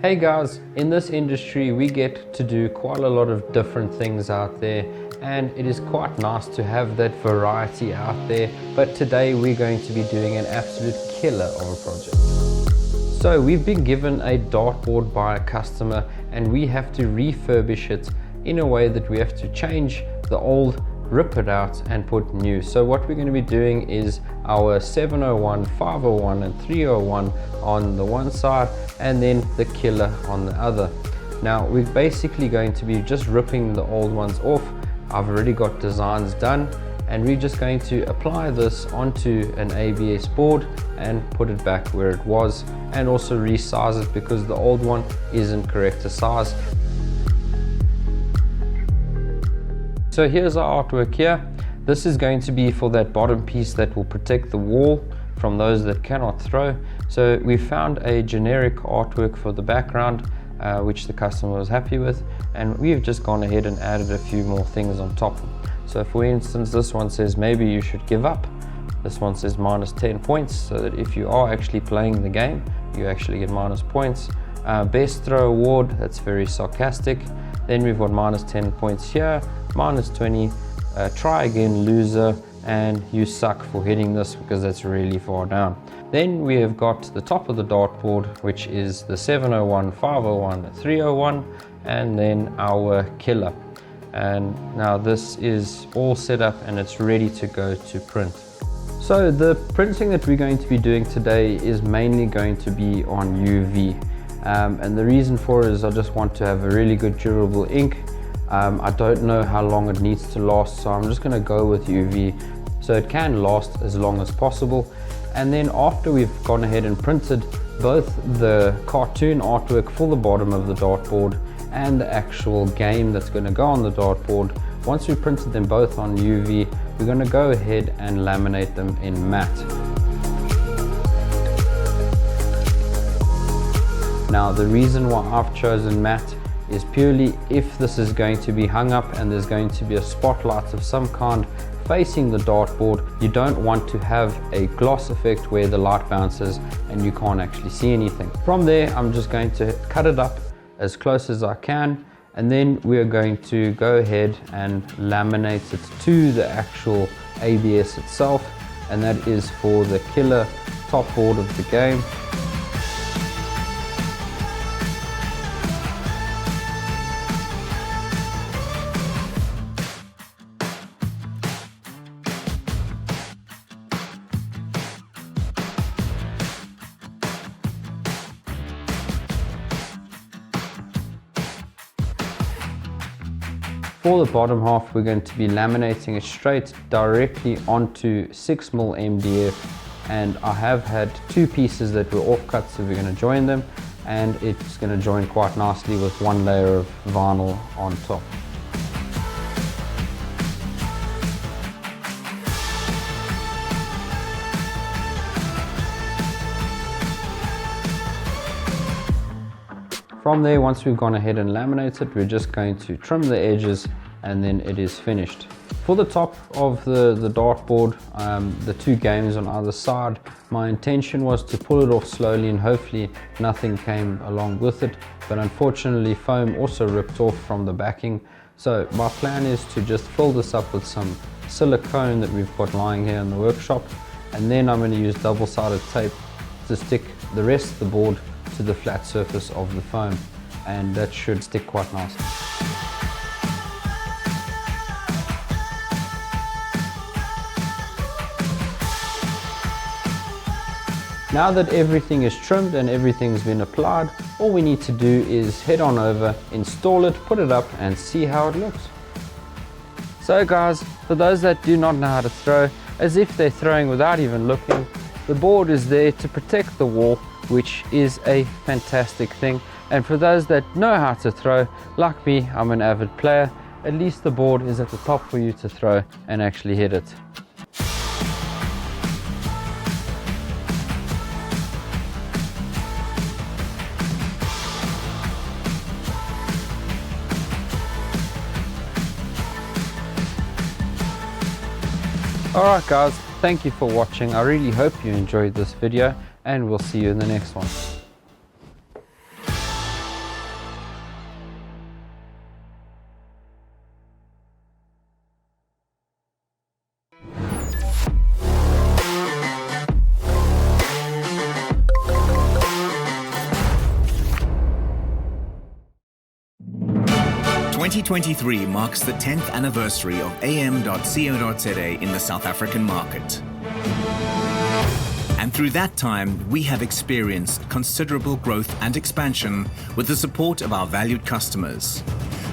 Hey guys, in this industry we get to do quite a lot of different things out there, and it is quite nice to have that variety out there. But today we're going to be doing an absolute killer of a project. So we've been given a dartboard by a customer and we have to refurbish it in a way that we have to change the old, rip it out and put new. So what we're going to be doing is our 701, 501 and 301 on the one side and then the killer on the other. Now we're basically going to be just ripping the old ones off. I've already got designs done and we're just going to apply this onto an ABS board and put it back where it was, and also resize it because the old one isn't correct to size. So here's our artwork here. This is going to be for that bottom piece that will protect the wall from those that cannot throw. So we found a generic artwork for the background, which the customer was happy with, and we've just gone ahead and added a few more things on top. So for instance, this one says maybe you should give up. This one says minus 10 points, so that if you are actually playing the game, you actually get minus points. Best throw award, that's very sarcastic. Then we've got minus 10 points here, minus 20, try again loser, and you suck for hitting this because that's really far down. Then we have got the top of the dartboard, which is the 701, 501, 301, and then our killer. And now this is all set up and it's ready to go to print. So the printing that we're going to be doing today is mainly going to be on UV. And the reason for it is I just want to have a really good durable ink. I don't know how long it needs to last, so I'm just going to go with UV so it can last as long as possible. And then after we've gone ahead and printed both the cartoon artwork for the bottom of the dartboard and the actual game that's going to go on the dartboard, once we printed them both on UV, we're going to go ahead and laminate them in matte. Now the reason why I've chosen matte is purely if this is going to be hung up and there's going to be a spotlight of some kind facing the dartboard, you don't want to have a gloss effect where the light bounces and you can't actually see anything. From there, I'm just going to cut it up as close as I can, and then we're going to go ahead and laminate it to the actual ABS itself, and that is for the killer top board of the game. For the bottom half, we're going to be laminating it straight directly onto 6mm MDF, and I have had two pieces that were offcut, so we're going to join them, and it's going to join quite nicely with one layer of vinyl on top. From there, once we've gone ahead and laminated, we're just going to trim the edges and then it is finished. For the top of the dartboard, the two games on either side, my intention was to pull it off slowly and hopefully nothing came along with it, but unfortunately foam also ripped off from the backing. So my plan is to just fill this up with some silicone that we've got lying here in the workshop, and then I'm going to use double-sided tape to stick the rest of the board to the flat surface of the foam, and that should stick quite nicely. Now that everything is trimmed and everything's been applied, all we need to do is head on over, install it, put it up and see how it looks. So guys, for those that do not know how to throw, as if they're throwing without even looking, the board is there to protect the wall, which is a fantastic thing. And for those that know how to throw, like me, I'm an avid player, at least the board is at the top for you to throw and actually hit it. Alright guys, thank you for watching. I really hope you enjoyed this video and we'll see you in the next one. 2023 marks the 10th anniversary of AM.CO.za in the South African market. And through that time, we have experienced considerable growth and expansion with the support of our valued customers.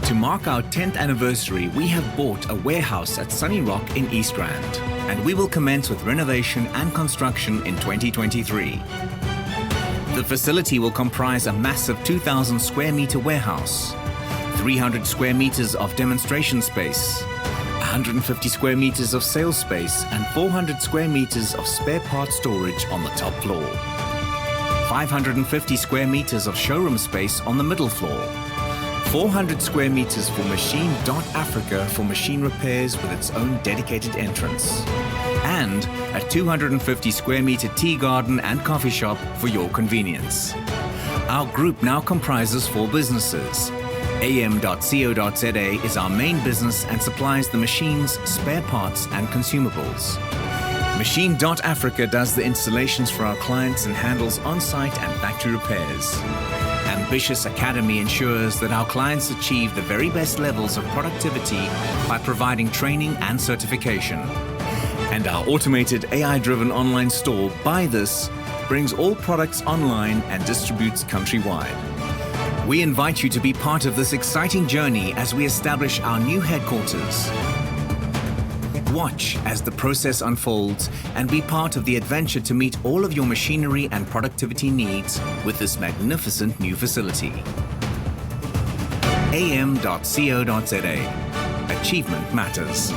To mark our 10th anniversary, we have bought a warehouse at Sunny Rock in East Rand, and we will commence with renovation and construction in 2023. The facility will comprise a massive 2,000 square meter warehouse, 300 square meters of demonstration space, 150 square meters of sales space, and 400 square meters of spare parts storage on the top floor. 550 square meters of showroom space on the middle floor. 400 square meters for Machine.Africa for machine repairs with its own dedicated entrance. And a 250 square meter tea garden and coffee shop for your convenience. Our group now comprises 4 businesses. AM.CO.za is our main business and supplies the machines, spare parts and consumables. Machine.Africa does the installations for our clients and handles on-site and factory repairs. Ambitious Academy ensures that our clients achieve the very best levels of productivity by providing training and certification. And our automated AI-driven online store, Buy This, brings all products online and distributes countrywide. We invite you to be part of this exciting journey as we establish our new headquarters. Watch as the process unfolds and be part of the adventure to meet all of your machinery and productivity needs with this magnificent new facility. AM.CO.za. Achievement matters.